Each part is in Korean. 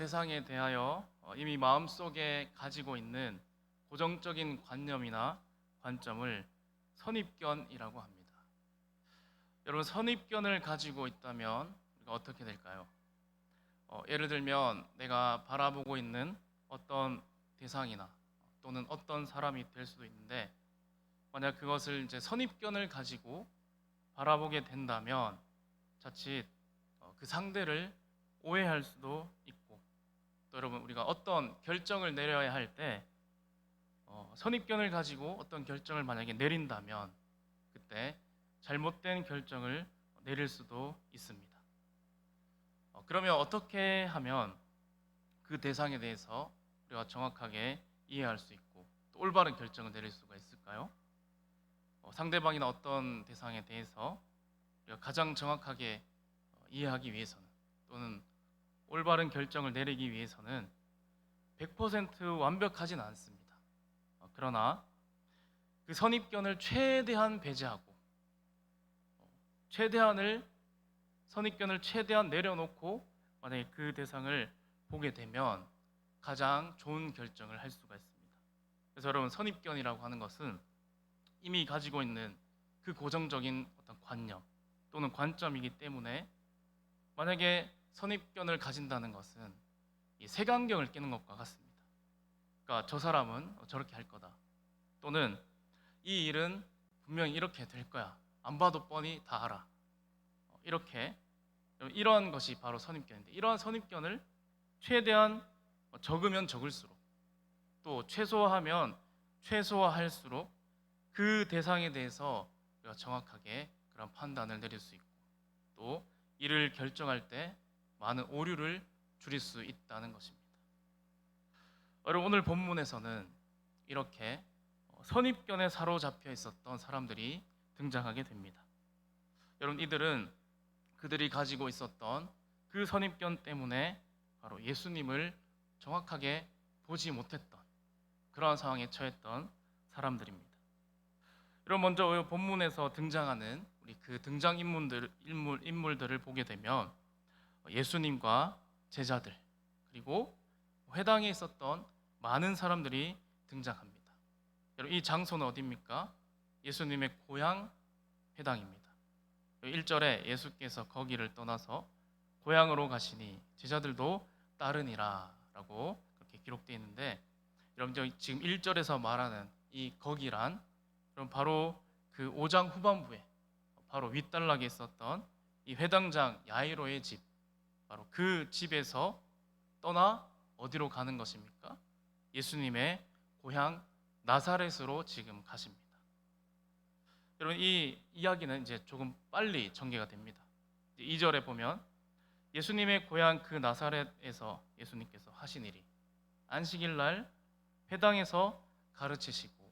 대상에 대하여 이미 마음속에 가지고 있는 고정적인 관념이나 관점을 선입견이라고 합니다. 여러분, 선입견을 가지고 있다면 우리가 어떻게 될까요? 예를 들면 내가 바라보고 있는 어떤 대상이나 또는 어떤 사람이 될 수도 있는데, 만약 그것을 이제 선입견을 가지고 바라보게 된다면 자칫 그 상대를 오해할 수도 있고, 또 여러분, 우리가 어떤 결정을 내려야 할 때 선입견을 가지고 어떤 결정을 만약에 내린다면 그때 잘못된 결정을 내릴 수도 있습니다. 그러면 어떻게 하면 그 대상에 대해서 우리가 정확하게 이해할 수 있고 또 올바른 결정을 내릴 수가 있을까요? 상대방이나 어떤 대상에 대해서 우리가 가장 정확하게 이해하기 위해서는, 또는 올바른 결정을 내리기 위해서는 100% 완벽하진 않습니다. 그러나 그 선입견을 최대한 배제하고 선입견을 최대한 내려놓고 만약에 그 대상을 보게 되면 가장 좋은 결정을 할 수가 있습니다. 그래서 여러분, 선입견이라고 하는 것은 이미 가지고 있는 그 고정적인 어떤 관념 또는 관점이기 때문에, 만약에 선입견을 가진다는 것은 이 색안경을 끼는 것과 같습니다. 그러니까 저 사람은 저렇게 할 거다, 또는 이 일은 분명히 이렇게 될 거야, 안 봐도 뻔히 다 알아, 이렇게, 이러한 것이 바로 선입견인데, 이러한 선입견을 최대한 적으면 적을수록, 또 최소화하면 최소화할수록 그 대상에 대해서 우리가 정확하게 그런 판단을 내릴 수 있고, 또 이를 결정할 때 많은 오류를 줄일 수 있다는 것입니다. 여러분, 오늘 본문에서는 이렇게 선입견에 사로잡혀 있었던 사람들이 등장하게 됩니다. 여러분, 이들은 그들이 가지고 있었던 그 선입견 때문에 바로 예수님을 정확하게 보지 못했던 그러한 상황에 처했던 사람들입니다. 여러분, 먼저 본문에서 등장하는 우리 그 등장 인물들을 보게 되면 예수님과 제자들, 그리고 회당에 있었던 많은 사람들이 등장합니다. 여러분, 이 장소는 어디입니까? 예수님의 고향 회당입니다. 1절에 예수께서 거기를 떠나서 고향으로 가시니 제자들도 따르니라 라고 그렇게 기록되어 있는데, 여러분, 지금 1절에서 말하는 이 거기란 그럼 바로 그 5장 후반부에 바로 윗단락에 있었던 이 회당장 야이로의 집, 바로 그 집에서 떠나 어디로 가는 것입니까? 예수님의 고향 나사렛으로 지금 가십니다. 여러분, 이 이야기는 이제 조금 빨리 전개가 됩니다. 2절에 보면 예수님의 고향 그 나사렛에서 예수님께서 하신 일이, 안식일 날 회당에서 가르치시고,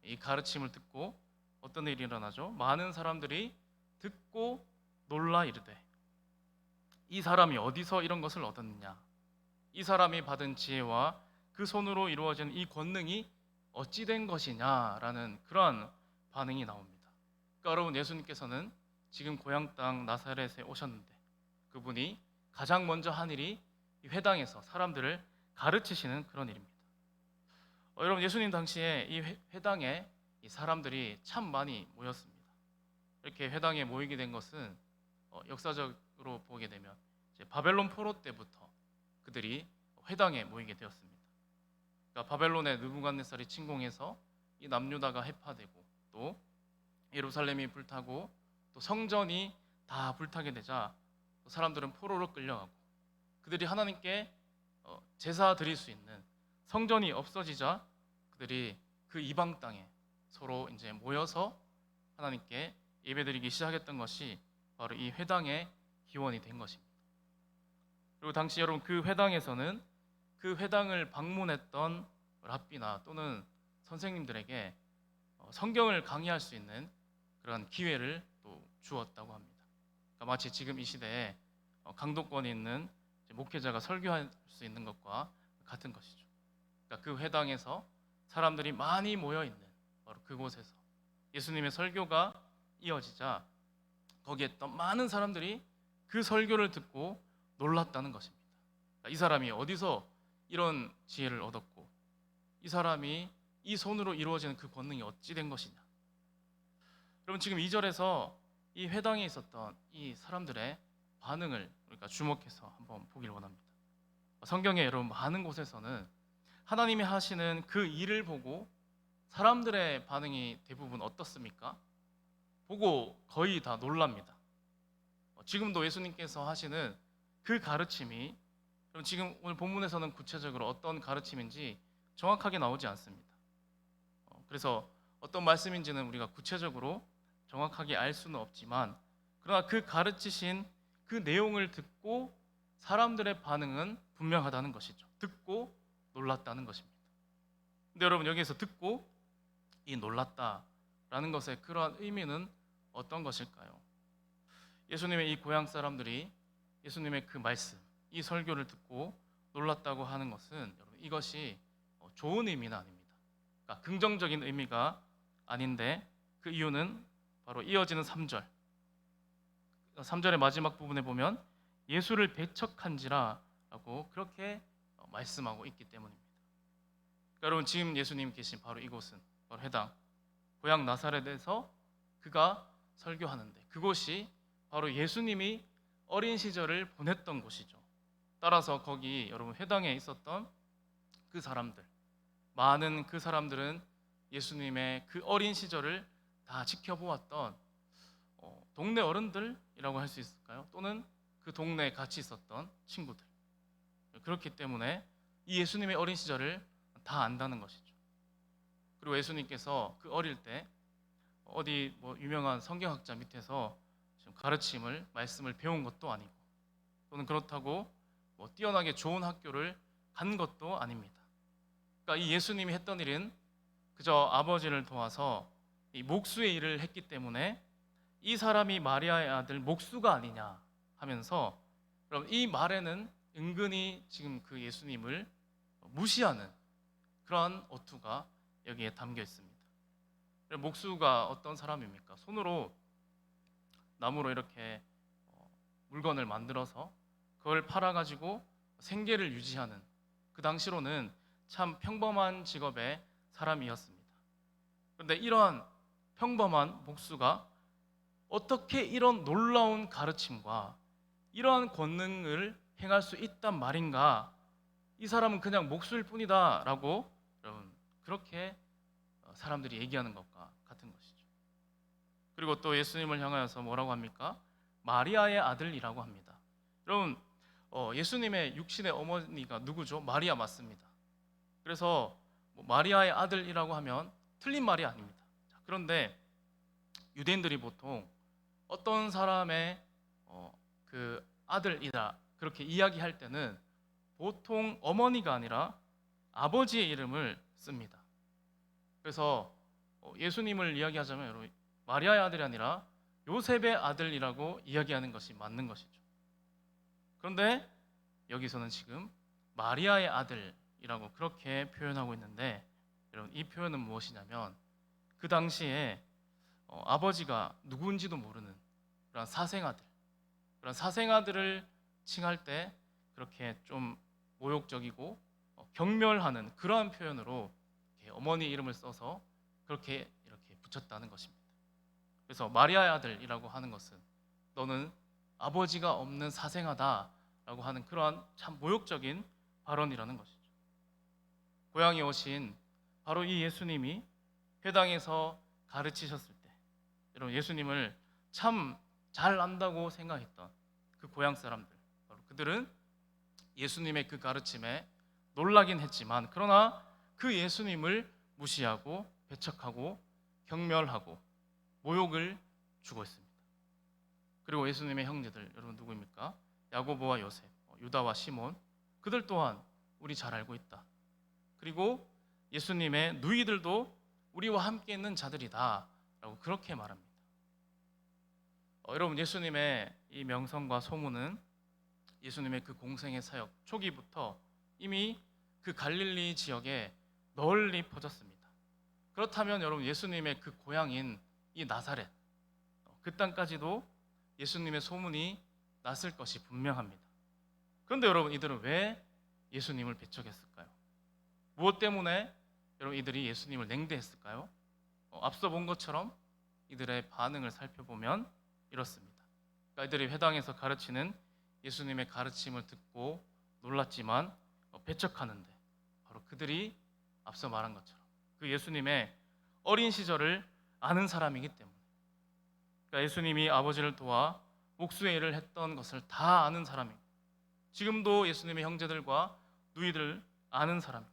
이 가르침을 듣고 어떤 일이 일어나죠? 많은 사람들이 듣고 놀라 이르되, 이 사람이 어디서 이런 것을 얻었느냐? 이 사람이 받은 지혜와 그 손으로 이루어진 이 권능이 어찌 된 것이냐라는 그러한 반응이 나옵니다. 그러니까 여러분, 예수님께서는 지금 고향 땅 나사렛에 오셨는데 그분이 가장 먼저 한 일이 이 회당에서 사람들을 가르치시는 그런 일입니다. 여러분, 예수님 당시에 이 회당에 이 사람들이 참 많이 모였습니다. 이렇게 회당에 모이게 된 것은 역사적으로 보게 되면 이제 바벨론 포로 때부터 그들이 회당에 모이게 되었습니다. 그러니까 바벨론의 느부갓네살이 침공해서 이 남유다가 해파되고, 또 예루살렘이 불타고, 또 성전이 다 불타게 되자 사람들은 포로로 끌려가고, 그들이 하나님께 제사 드릴 수 있는 성전이 없어지자 그들이 그 이방 땅에 서로 이제 모여서 하나님께 예배드리기 시작했던 것이 바로 이 회당의 기원이 된 것입니다. 그리고 당시 여러분, 그 회당에서는 그 회당을 방문했던 랍비나 또는 선생님들에게 성경을 강의할 수 있는 그런 기회를 또 주었다고 합니다. 그러니까 마치 지금 이 시대에 강도권이 있는 목회자가 설교할 수 있는 것과 같은 것이죠. 그러니까 그 회당에서 사람들이 많이 모여 있는 바로 그곳에서 예수님의 설교가 이어지자 거기에 있던 많은 사람들이 그 설교를 듣고 놀랐다는 것입니다. 이 사람이 어디서 이런 지혜를 얻었고 이 사람이 이 손으로 이루어지는 그 권능이 어찌 된 것이냐. 여러분 지금 2절에서 이 회당에 있었던 이 사람들의 반응을 우리가 주목해서 한번 보기를 원합니다. 성경에 여러분 많은 곳에서는 하나님이 하시는 그 일을 보고 사람들의 반응이 대부분 어떻습니까? 보고 거의 다 놀랍니다. 지금도 예수님께서 하시는 그 가르침이 그럼 지금 오늘 본문에서는 구체적으로 어떤 가르침인지 정확하게 나오지 않습니다. 그래서 어떤 말씀인지는 우리가 구체적으로 정확하게 알 수는 없지만 그러나 그 가르치신 그 내용을 듣고 사람들의 반응은 분명하다는 것이죠. 듣고 놀랐다는 것입니다. 근데 여러분 여기에서 듣고 이 놀랐다라는 것의 그러한 의미는 어떤 것일까요? 예수님의 이 고향 사람들이 예수님의 그 말씀, 이 설교를 듣고 놀랐다고 하는 것은 여러분 이것이 좋은 의미는 아닙니다. 그러니까 긍정적인 의미가 아닌데 그 이유는 바로 이어지는 3절. 3절의 마지막 부분에 보면 예수를 배척한지라라고 그렇게 말씀하고 있기 때문입니다. 그러니까 여러분 지금 예수님 계신 바로 이곳은 바로 해당 고향 나사렛에서 그가 설교하는데 그곳이 바로 예수님이 어린 시절을 보냈던 곳이죠. 따라서 거기 여러분 회당에 있었던 그 사람들, 많은 그 사람들은 예수님의 그 어린 시절을 다 지켜보았던 동네 어른들이라고 할 수 있을까요? 또는 그 동네에 같이 있었던 친구들. 그렇기 때문에 이 예수님의 어린 시절을 다 안다는 것이죠. 그리고 예수님께서 그 어릴 때 어디 유명한 성경학자 밑에서 가르침을 말씀을 배운 것도 아니고 또는 그렇다고 뛰어나게 좋은 학교를 간 것도 아닙니다. 그러니까 이 예수님이 했던 일은 그저 아버지를 도와서 이 목수의 일을 했기 때문에 이 사람이 마리아의 아들 목수가 아니냐 하면서 그럼 이 말에는 은근히 지금 그 예수님을 무시하는 그러한 어투가 여기에 담겨 있습니다. 목수가 어떤 사람입니까? 손으로 나무로 이렇게 물건을 만들어서 그걸 팔아가지고 생계를 유지하는 그 당시로는 참 평범한 직업의 사람이었습니다. 그런데 이러한 평범한 목수가 어떻게 이런 놀라운 가르침과 이러한 권능을 행할 수 있단 말인가? 이 사람은 그냥 목수일 뿐이다 라고 여러분 그렇게 사람들이 얘기하는 것과 같은 것이죠. 그리고 또 예수님을 향하여서 뭐라고 합니까? 마리아의 아들이라고 합니다. 여러분 예수님의 육신의 어머니가 누구죠? 마리아 맞습니다. 그래서 마리아의 아들이라고 하면 틀린 말이 아닙니다. 그런데 유대인들이 보통 어떤 사람의 그 아들이다 그렇게 이야기할 때는 보통 어머니가 아니라 아버지의 이름을 씁니다. 그래서 예수님을 이야기하자면 여러분 마리아의 아들이 아니라 요셉의 아들이라고 이야기하는 것이 맞는 것이죠. 그런데 여기서는 지금 마리아의 아들이라고 그렇게 표현하고 있는데 여러분 이 표현은 무엇이냐면 그 당시에 아버지가 누구인지도 모르는 그런 사생아들을 칭할 때 그렇게 좀 모욕적이고 경멸하는 그러한 표현으로 어머니 이름을 써서 그렇게 이렇게 붙였다는 것입니다. 그래서 마리아의 아들이라고 하는 것은 너는 아버지가 없는 사생아다라고 하는 그러한 참 모욕적인 발언이라는 것이죠. 고향에 오신 바로 이 예수님이 회당에서 가르치셨을 때 여러분 예수님을 참 잘 안다고 생각했던 그 고향 사람들 바로 그들은 예수님의 그 가르침에 놀라긴 했지만 그러나 그 예수님을 무시하고 배척하고 경멸하고 모욕을 주고 있습니다. 그리고 예수님의 형제들 여러분 누구입니까? 야고보와 요셉, 유다와 시몬 그들 또한 우리 잘 알고 있다. 그리고 예수님의 누이들도 우리와 함께 있는 자들이다 라고 그렇게 말합니다. 여러분 예수님의 이 명성과 소문은 예수님의 그 공생의 사역 초기부터 이미 그 갈릴리 지역에 널리 퍼졌습니다. 그렇다면 여러분 예수님의 그 고향인 이 나사렛 그 땅까지도 예수님의 소문이 났을 것이 분명합니다. 그런데 여러분, 이들은 왜 예수님을 배척했을까요? 무엇 때문에 여러분 이들이 예수님을 냉대했을까요? 앞서 본 것처럼 이들의 반응을 살펴보면 이렇습니다. 그러니까 이들이 회당에서 가르치는 예수님의 가르침을 듣고 놀랐지만 배척하는데, 바로 그들이 앞서 말한 것처럼 그 예수님의 어린 시절을 아는 사람이기 때문에, 그러니까 예수님이 아버지를 도와 목수의 일을 했던 것을 다 아는 사람이고, 지금도 예수님의 형제들과 누이들 아는 사람이고,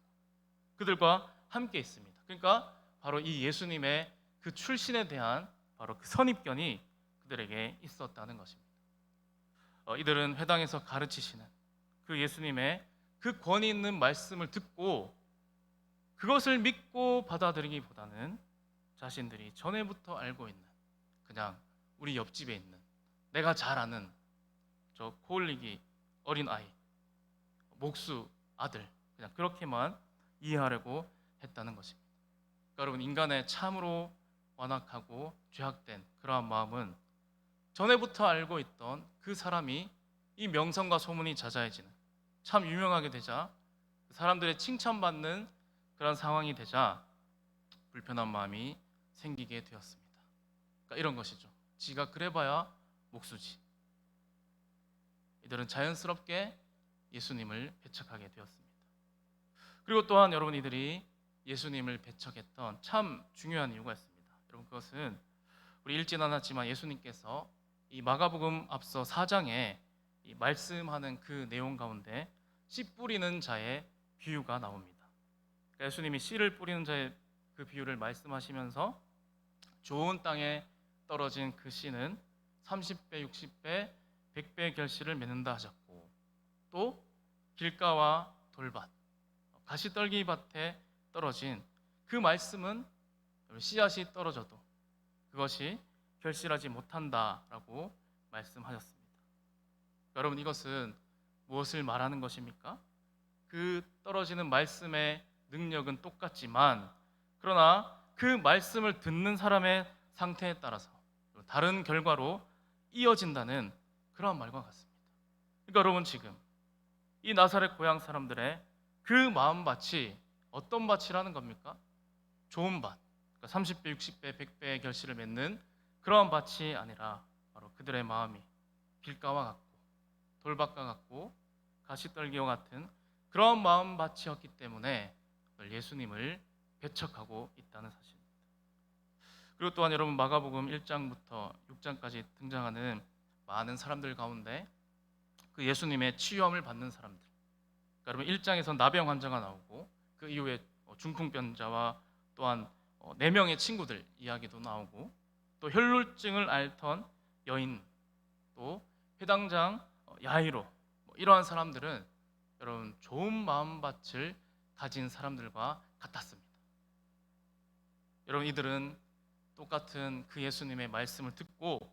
그들과 함께 있습니다. 그러니까 바로 이 예수님의 그 출신에 대한 바로 그 선입견이 그들에게 있었다는 것입니다. 이들은 회당에서 가르치시는 그 예수님의 그 권위 있는 말씀을 듣고 그것을 믿고 받아들이기보다는 자신들이 전에부터 알고 있는, 그냥 우리 옆집에 있는, 내가 잘 아는 저 코올리기 어린 아이, 목수 아들, 그냥 그렇게만 이해하려고 했다는 것입니다. 그러니까 여러분, 인간의 참으로 완악하고 죄악된 그러한 마음은 전에부터 알고 있던 그 사람이 이 명성과 소문이 자자해지는, 참 유명하게 되자 사람들의 칭찬받는 그런 상황이 되자 불편한 마음이 생기게 되었습니다. 그러니까 이런 것이죠. 지가 그래봐야 목수지. 이들은 자연스럽게 예수님을 배척하게 되었습니다. 그리고 또한 여러분, 이들이 예수님을 배척했던 참 중요한 이유가 있습니다. 여러분, 그것은 우리 읽진 않았지만 예수님께서 이 마가복음 앞서 4장에 이 말씀하는 그 내용 가운데 씨 뿌리는 자의 비유가 나옵니다. 그러니까 예수님이 씨를 뿌리는 자의 그 비유를 말씀하시면서 좋은 땅에 떨어진 그 씨는 30배, 60배, 100배의 결실을 맺는다 하셨고, 또 길가와 돌밭, 가시떨기 밭에 떨어진 그 말씀은 씨앗이 떨어져도 그것이 결실하지 못한다라고 말씀하셨습니다. 여러분, 이것은 무엇을 말하는 것입니까? 그 떨어지는 말씀의 능력은 똑같지만, 그러나 그 말씀을 듣는 사람의 상태에 따라서 다른 결과로 이어진다는 그런 말과 같습니다. 그러니까 여러분, 지금 이 나사렛 고향 사람들의 그 마음밭이 어떤 밭이라는 겁니까? 좋은 밭, 그러니까 30배, 60배, 100배의 결실을 맺는 그러한 밭이 아니라 바로 그들의 마음이 길가와 같고 돌밭과 같고 가시떨기와 같은 그런 마음밭이었기 때문에 예수님을 배척하고 있다는 사실입니다. 그리고 또한 여러분, 마가복음 1장부터 6장까지 등장하는 많은 사람들 가운데 그 예수님의 치유함을 받는 사람들, 그러니까 여러분 1장에서 나병 환자가 나오고, 그 이후에 중풍병자와 또한 4명의 친구들 이야기도 나오고, 또 혈루증을 앓던 여인, 또 회당장 야이로, 이러한 사람들은 여러분 좋은 마음밭을 가진 사람들과 같았습니다. 여러분, 이들은 똑같은 그 예수님의 말씀을 듣고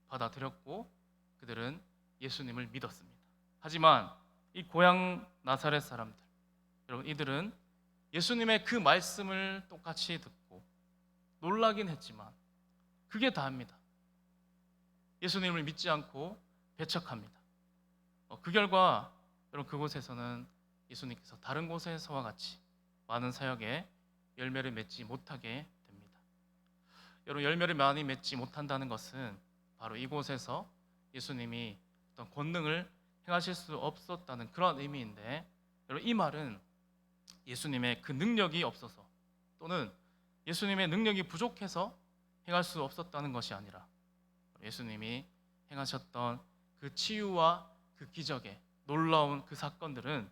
받아들였고 그들은 예수님을 믿었습니다. 하지만 이 고향 나사렛 사람들, 여러분, 이들은 예수님의 그 말씀을 똑같이 듣고 놀라긴 했지만 그게 다입니다. 예수님을 믿지 않고 배척합니다. 그 결과 여러분, 그곳에서는 예수님께서 다른 곳에서와 같이 많은 사역에 열매를 맺지 못하게 됩니다. 여러분, 열매를 많이 맺지 못한다는 것은 바로 이곳에서 예수님이 어떤 권능을 행하실 수 없었다는 그런 의미인데, 여러분, 이 말은 예수님의 그 능력이 없어서 또는 예수님의 능력이 부족해서 행할 수 없었다는 것이 아니라 예수님이 행하셨던 그 치유와 그 기적의 놀라운 그 사건들은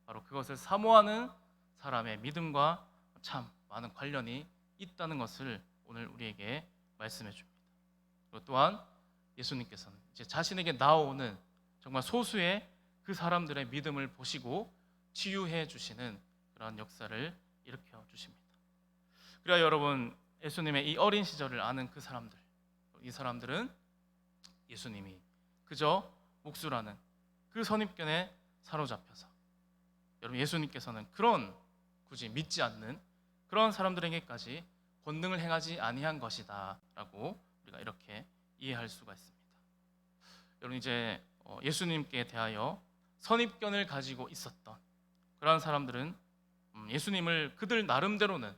바로 그것을 사모하는 사람의 믿음과 참 많은 관련이 있다는 것을 오늘 우리에게 말씀해 줍니다. 그리고 또한 예수님께서는 이제 자신에게 나오는 정말 소수의 그 사람들의 믿음을 보시고 치유해 주시는 그런 역사를 일으켜 주십니다. 그래야 여러분, 예수님의 이 어린 시절을 아는 그 사람들, 이 사람들은 예수님이 그저 목수라는 그 선입견에 사로잡혀서, 여러분, 예수님께서는 그런 굳이 믿지 않는 그런 사람들에게까지 권능을 행하지 아니한 것이다라고 우리가 이렇게 이해할 수가 있습니다. 여러분, 이제 예수님께 대하여 선입견을 가지고 있었던 그러한 사람들은 예수님을 그들 나름대로는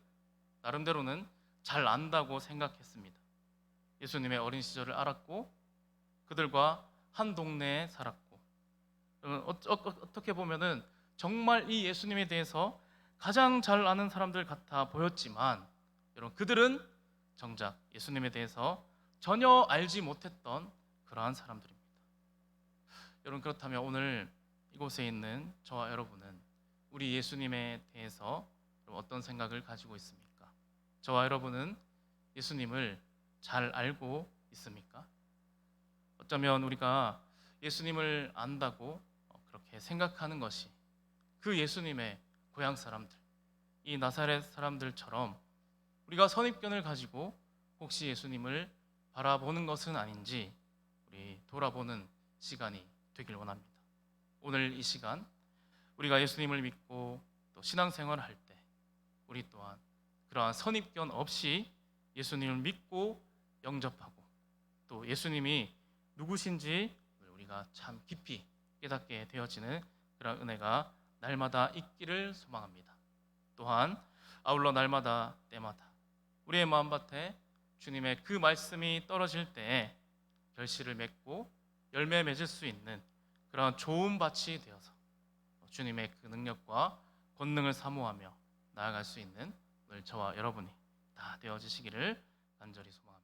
잘 안다고 생각했습니다. 예수님의 어린 시절을 알았고 그들과 한 동네에 살았고 어떻게 보면은 정말 이 예수님에 대해서 가장 잘 아는 사람들 같아 보였지만 여러분 그들은 정작 예수님에 대해서 전혀 알지 못했던 그러한 사람들입니다. 여러분 그렇다면 오늘 이곳에 있는 저와 여러분은 우리 예수님에 대해서 어떤 생각을 가지고 있습니까? 저와 여러분은 예수님을 잘 알고 있습니까? 어쩌면 우리가 예수님을 안다고 그렇게 생각하는 것이 그 예수님의 고향 사람들, 이 나사렛 사람들처럼 우리가 선입견을 가지고 혹시 예수님을 바라보는 것은 아닌지 우리 돌아보는 시간이 되길 원합니다. 오늘 이 시간 우리가 예수님을 믿고 또 신앙생활을 할 때 우리 또한 그러한 선입견 없이 예수님을 믿고 영접하고 또 예수님이 누구신지 우리가 참 깊이 깨닫게 되어지는 그런 은혜가 날마다 있기를 소망합니다. 또한 아울러 날마다 때마다 우리의 마음밭에 주님의 그 말씀이 떨어질 때에 결실을 맺고 열매 맺을 수 있는 그런 좋은 밭이 되어서 주님의 그 능력과 권능을 사모하며 나아갈 수 있는 오늘 저와 여러분이 다 되어지시기를 간절히 소망합니다.